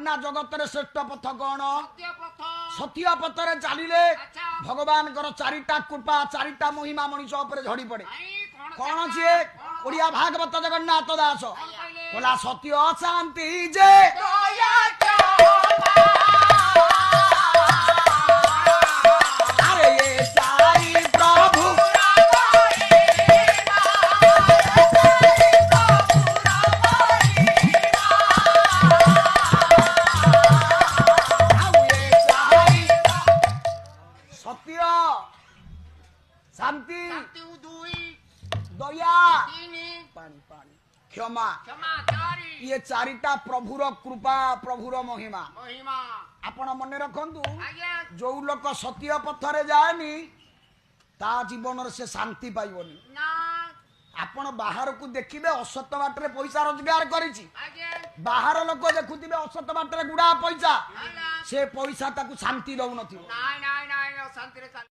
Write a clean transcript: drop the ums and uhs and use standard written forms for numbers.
ना जगत रे श्रेष्ठ पथ कौन सत्य पथ सत्य पथरे चलिले अच्छा भगवान चारिटा कृपा चारिटा महिमा मनीष उपर झड़ी पड़े आई कौन सी ओडिया भागवत जगन्नाथ दास कहले बोला सत्य शांति जे दया अरे ये चारि प्रभु ଆଉ ଏ ଚାରି ସତ୍ୟ ଶାନ୍ତି शांति दुई दया तीन पानी पानी क्षमा क्षमा चारि ये चारिटा प्रभुर कृपा प्रभुर महिमा महिमा आपण मन रखंतु आज्ञा जो लोक सत्य पथरे जाएनी ता जीवन से शांति पाइबनी ना आपण बाहर को देखिबे असत बाटरे पैसा रोजगार करिछि आज्ञा बाहर लोक देखुथिबे असत बाटरे गुडा पैसा आला से पैसा ताकू शांति दउ नथिबो नाइ नाइ नाइ शांति रे